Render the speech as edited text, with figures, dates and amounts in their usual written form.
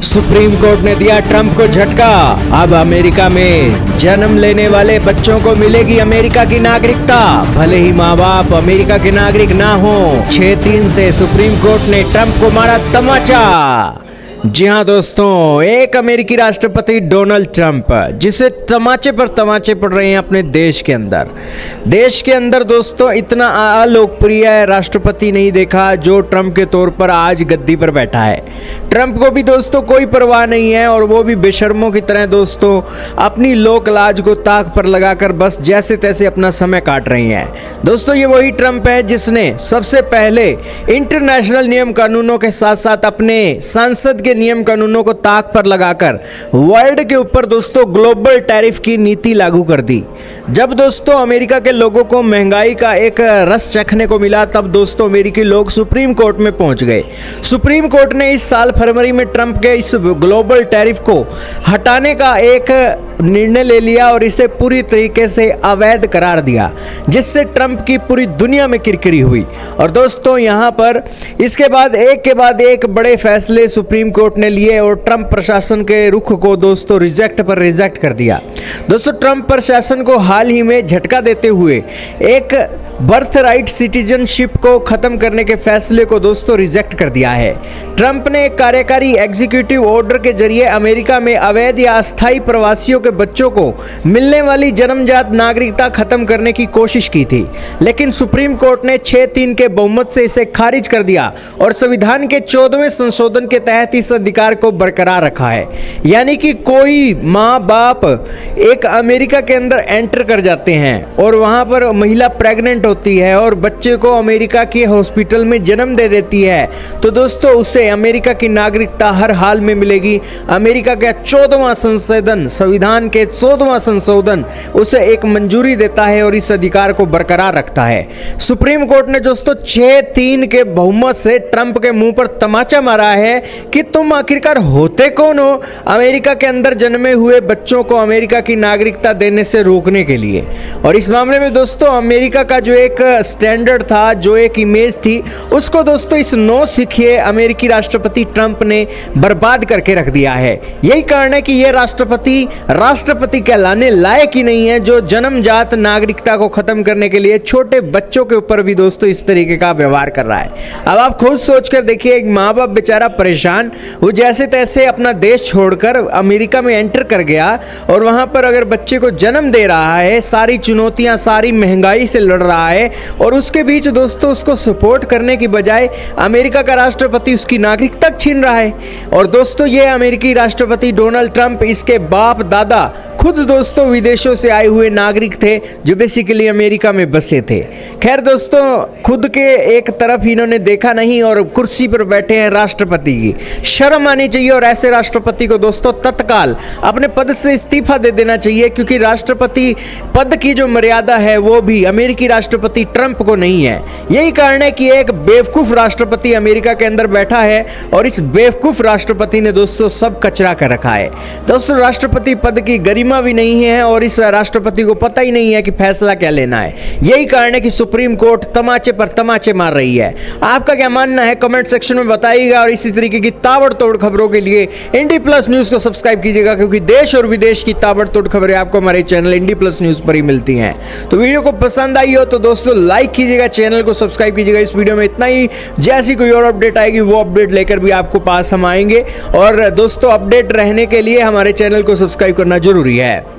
Supreme court ने दिया Trump को झटका। अब अमेरिका में जन्म लेने वाले बच्चों को मिलेगी अमेरिका की नागरिकता, भले ही माँ बाप अमेरिका के नागरिक ना हो। 6-3 से सुप्रीम कोर्ट ने ट्रंप को मारा तमाचा। जी हाँ दोस्तों, एक अमेरिकी राष्ट्रपति डोनाल्ड ट्रंप, जिसे तमाचे पर तमाचे पड़ रहे हैं अपने देश के अंदर दोस्तों, इतना अलोकप्रिय राष्ट्रपति नहीं देखा जो ट्रंप के तौर पर आज गद्दी पर बैठा है। ट्रंप को भी दोस्तों कोई परवाह नहीं है और वो भी बेशर्मों की तरह दोस्तों अपनी लोक लाज को ताक पर लगाकर बस जैसे तैसे अपना समय काट रही हैं। दोस्तों ये वही ट्रंप है जिसने सबसे पहले इंटरनेशनल नियम कानूनों के साथ साथ अपने संसद के नियम कानूनों को ताक पर लगाकर वर्ल्ड के ऊपर दोस्तों ग्लोबल टैरिफ की नीति लागू कर दी। जब दोस्तों अमेरिका के लोगों को महंगाई का एक रस चखने को मिला, तब दोस्तों अमेरिकी लोग सुप्रीम कोर्ट में पहुंच गए। सुप्रीम कोर्ट ने इस साल फरवरी में ट्रंप के इस ग्लोबल टैरिफ को हटाने का एक निर्णय ले लिया और इसे पूरी तरीके से अवैध करार दिया, जिससे ट्रंप की पूरी दुनिया में किरकिरी हुई। और दोस्तों यहाँ पर इसके बाद एक बड़े फैसले सुप्रीम कोर्ट ने लिए और ट्रंप प्रशासन के रुख को दोस्तों रिजेक्ट कर दिया। दोस्तों ट्रंप प्रशासन को हाल ही में झटका देते हुए एक बर्थ राइट सिटीजनशिप को खत्म करने के फैसले को दोस्तों रिजेक्ट कर दिया है। ट्रंप ने एक कार्यकारी एग्जीक्यूटिव ऑर्डर के जरिए अमेरिका में अवैध या अस्थायी प्रवासियों के बच्चों को मिलने वाली जन्मजात नागरिकता खत्म करने की कोशिश की थी, लेकिन सुप्रीम कोर्ट ने 6-3 के बहुमत से इसे खारिज कर दिया और संविधान के 14वें संशोधन के तहत इस अधिकार को बरकरार रखा है। यानी कि कोई माँ बाप एक अमेरिका के अंदर एंटर कर जाते हैं और वहां पर महिला प्रेग्नेंट होती है और बच्चे को अमेरिका के हॉस्पिटल में जन्म दे देती है, तो दोस्तों उसे अमेरिका की नागरिकता हर हाल में मिलेगी। अमेरिका का 14वां संशोधन, संविधान के 14वां संशोधन उसे एक मंजूरी देता है और इस अधिकार को बरकरार रखता है। सुप्रीम कोर्ट ने दोस्तों 6-3 के बहुमत से ट्रंप के मुंह पर तमाचा मारा है कि तुम आखिरकार होते कौन हो अमेरिका के अंदर जन्मे हुए बच्चों को अमेरिका की नागरिकता देने से रोकने के लिए। और इस मामले में दोस्तों अमेरिका का जो एक स्टैंडर्ड था, जो एक इमेज थी, उसको दोस्तों इस नौसिखिए अमेरिकी राष्ट्रपति ट्रंप ने बर्बाद करके रख दिया है। यही कारण है कि यह राष्ट्रपति कहलाने लायक ही नहीं है, जो जन्मजात नागरिकता को खत्म करने के लिए छोटे बच्चों के ऊपर भी दोस्तों इस तरीके का व्यवहार कर रहा है। अब आप खुद सोचकर देखिए, एक माँ बाप बेचारा परेशान, वो जैसे तैसे अपना देश छोड़कर अमेरिका में एंटर कर गया और वहां पर अगर बच्चे को जन्म दे रहा है, सारी चुनौतियां, सारी महंगाई से लड़ रहा है, और उसके बीच दोस्तों उसको सपोर्ट करने की बजाय अमेरिका का राष्ट्रपति उसकी नागरिकता छीन रहा है। और दोस्तों ये अमेरिकी राष्ट्रपति डोनाल्ड ट्रंप, इसके बाप दादा खुद दोस्तों विदेशों से आए हुए नागरिक थे जो बेसिकली अमेरिका में बसे थे। खैर दोस्तों, खुद के एक तरफ इन्होंने देखा नहीं और कुर्सी पर बैठे हैं राष्ट्रपति की। शर्म आनी चाहिए और ऐसे राष्ट्रपति को दोस्तों तत्काल अपने पद से इस्तीफा दे देना चाहिए, क्योंकि राष्ट्रपति पद की जो मर्यादा है वो भी अमेरिकी राष्ट्रपति ट्रंप को नहीं है। यही कारण है कि एक बेवकूफ राष्ट्रपति अमेरिका के अंदर बैठा है और इस बेवकूफ राष्ट्रपति ने दोस्तों सब कचरा कर रखा है। दोस्तों राष्ट्रपति पद की गरिमा भी नहीं है और इस राष्ट्रपति को पता ही नहीं है कि फैसला क्या लेना है। यही कारण है कि सुप्रीम कोर्ट तमाचे पर तमाचे मार रही है। आपका क्या मानना है कमेंट सेक्शन में बताइएगा और इसी तरीके की ताबड़तोड़ खबरों के लिए इंडी प्लस न्यूज को सब्सक्राइब कीजिएगा, क्योंकि देश और विदेश की ताबड़तोड़ खबरें आपको हमारे चैनल इंडी प्लस न्यूज पर ही मिलती हैं। तो वीडियो को पसंद आई हो तो दोस्तों लाइक कीजिएगा, चैनल को सब्सक्राइब कीजिएगा। इस वीडियो में इतना ही। जैसी कोई और अपडेट आएगी वो अपडेट लेकर भी आपको पास हम आएंगे। और दोस्तों अपडेट रहने के लिए हमारे चैनल को सब्सक्राइब करना जरूरी है।